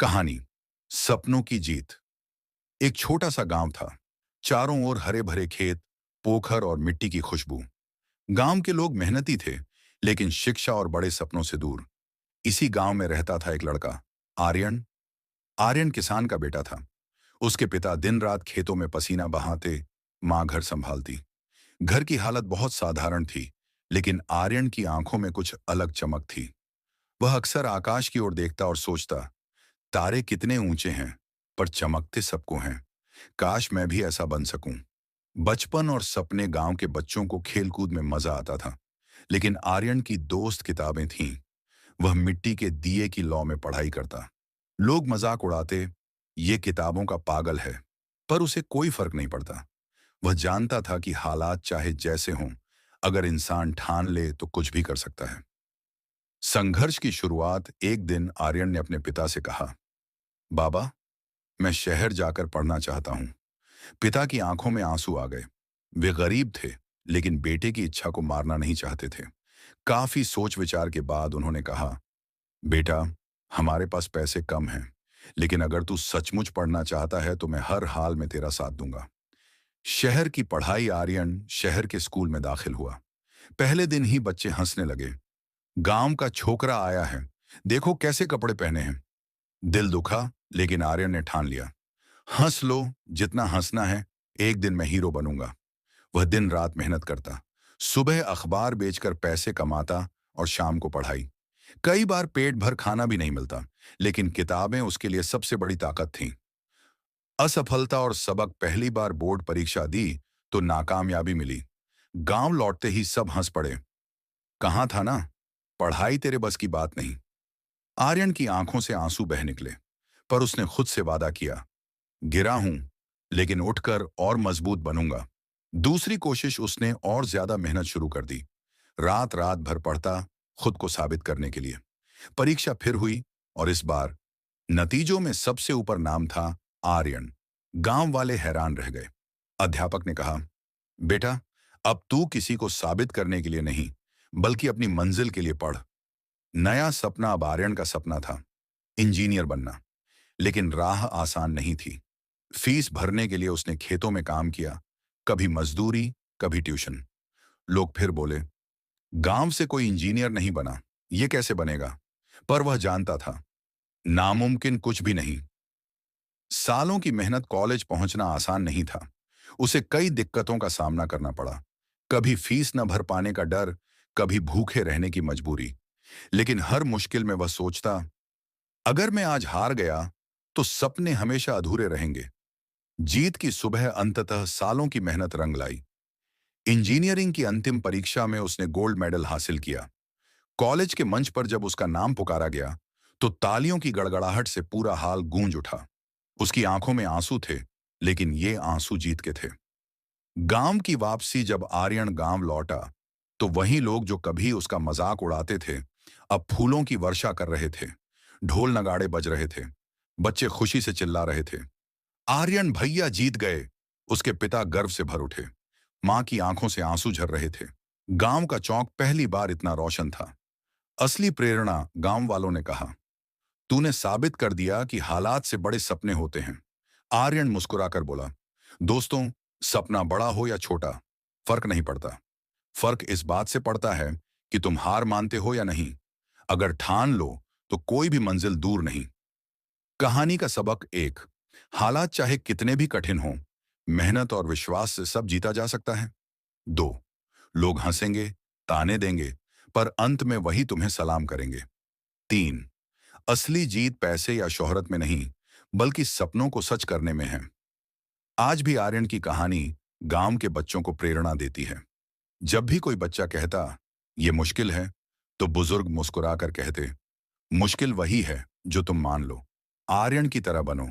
कहानी सपनों की जीत। एक छोटा सा गांव था। चारों ओर हरे भरे खेत, पोखर और मिट्टी की खुशबू। गांव के लोग मेहनती थे, लेकिन शिक्षा और बड़े सपनों से दूर। इसी गांव में रहता था एक लड़का, आर्यन। आर्यन किसान का बेटा था। उसके पिता दिन रात खेतों में पसीना बहाते, माँ घर संभालती। घर की हालत बहुत साधारण थी, लेकिन आर्यन की आंखों में कुछ अलग चमक थी। वह अक्सर आकाश की ओर देखता और सोचता, तारे कितने ऊंचे हैं, पर चमकते सबको हैं। काश मैं भी ऐसा बन सकूं। बचपन और सपने गांव के बच्चों को खेलकूद में मजा आता था, लेकिन आर्यन की दोस्त किताबें थीं। वह मिट्टी के दिए की लौ में पढ़ाई करता। लोग मजाक उड़ाते, ये किताबों का पागल है, पर उसे कोई फर्क नहीं पड़ता। वह जानता था कि हालात चाहे जैसे हों, अगर इंसान ठान ले तो कुछ भी कर सकता है। संघर्ष की शुरुआत एक दिन आर्यन ने अपने पिता से कहा, बाबा, मैं शहर जाकर पढ़ना चाहता हूं। पिता की आंखों में आंसू आ गए। वे गरीब थे, लेकिन बेटे की इच्छा को मारना नहीं चाहते थे। काफी सोच विचार के बाद उन्होंने कहा, बेटा, हमारे पास पैसे कम हैं, लेकिन अगर तू सचमुच पढ़ना चाहता है तो मैं हर हाल में तेरा साथ दूंगा। शहर की पढ़ाई। आर्यन शहर के स्कूल में दाखिल हुआ। पहले दिन ही बच्चे हंसने लगे। गांव का छोकरा आया है, देखो कैसे कपड़े पहने हैं। दिल दुखा, लेकिन आर्यन ने ठान लिया, हंस लो जितना हंसना है, एक दिन मैं हीरो बनूंगा। वह दिन रात मेहनत करता। सुबह अखबार बेचकर पैसे कमाता और शाम को पढ़ाई। कई बार पेट भर खाना भी नहीं मिलता, लेकिन किताबें उसके लिए सबसे बड़ी ताकत थीं। असफलता और सबक। पहली बार बोर्ड परीक्षा दी तो नाकामयाबी मिली। गांव लौटते ही सब हंस पड़े। कहाँ था ना, पढ़ाई तेरे बस की बात नहीं। आर्यन की आंखों से आंसू बह निकले, पर उसने खुद से वादा किया, गिरा हूं, लेकिन उठकर और मजबूत बनूंगा। दूसरी कोशिश। उसने और ज्यादा मेहनत शुरू कर दी। रात रात भर पढ़ता, खुद को साबित करने के लिए। परीक्षा फिर हुई, और इस बार नतीजों में सबसे ऊपर नाम था आर्यन। गांव वाले हैरान रह गए। अध्यापक ने कहा, बेटा, अब तू किसी को साबित करने के लिए नहीं, बल्कि अपनी मंजिल के लिए पढ़। नया सपना अब आर्यन का सपना था, इंजीनियर बनना। लेकिन राह आसान नहीं थी। फीस भरने के लिए उसने खेतों में काम किया, कभी मजदूरी, कभी ट्यूशन। लोग फिर बोले, गांव से कोई इंजीनियर नहीं बना, ये कैसे बनेगा? पर वह जानता था, नामुमकिन कुछ भी नहीं। सालों की मेहनत। कॉलेज पहुंचना आसान नहीं था। उसे कई दिक्कतों का सामना करना पड़ा। कभी फीस न भर पाने का डर, कभी भूखे रहने की मजबूरी। लेकिन हर मुश्किल में वह सोचता, अगर मैं आज हार गया तो सपने हमेशा अधूरे रहेंगे। जीत की सुबह। अंततः सालों की मेहनत रंग लाई। इंजीनियरिंग की अंतिम परीक्षा में उसने गोल्ड मेडल हासिल किया। कॉलेज के मंच पर जब उसका नाम पुकारा गया, तो तालियों की गड़गड़ाहट से पूरा हाल गूंज उठा। उसकी आंखों में आंसू थे, लेकिन ये आंसू जीत के थे। गांव की वापसी। जब आर्यन गांव लौटा, तो वही लोग जो कभी उसका मजाक उड़ाते थे, अब फूलों की वर्षा कर रहे थे। ढोल नगाड़े बज रहे थे। बच्चे खुशी से चिल्ला रहे थे, आर्यन भैया जीत गए। उसके पिता गर्व से भर उठे। मां की आंखों से आंसू झर रहे थे। गांव का चौक पहली बार इतना रोशन था। असली प्रेरणा। गांव वालों ने कहा, तूने साबित कर दिया कि हालात से बड़े सपने होते हैं। आर्यन मुस्कुराकर बोला, दोस्तों, सपना बड़ा हो या छोटा, फर्क नहीं पड़ता। फर्क इस बात से पड़ता है कि तुम हार मानते हो या नहीं। अगर ठान लो तो कोई भी मंजिल दूर नहीं। कहानी का सबक एक, हालात चाहे कितने भी कठिन हों, मेहनत और विश्वास से सब जीता जा सकता है। दो, लोग हंसेंगे, ताने देंगे, पर अंत में वही तुम्हें सलाम करेंगे। तीन, असली जीत पैसे या शोहरत में नहीं, बल्कि सपनों को सच करने में है। आज भी आर्यन की कहानी गांव के बच्चों को प्रेरणा देती है। जब भी कोई बच्चा कहता, ये मुश्किल है, तो बुजुर्ग मुस्कुराकर कहते, मुश्किल वही है जो तुम मान लो। आर्यन की तरह बनो।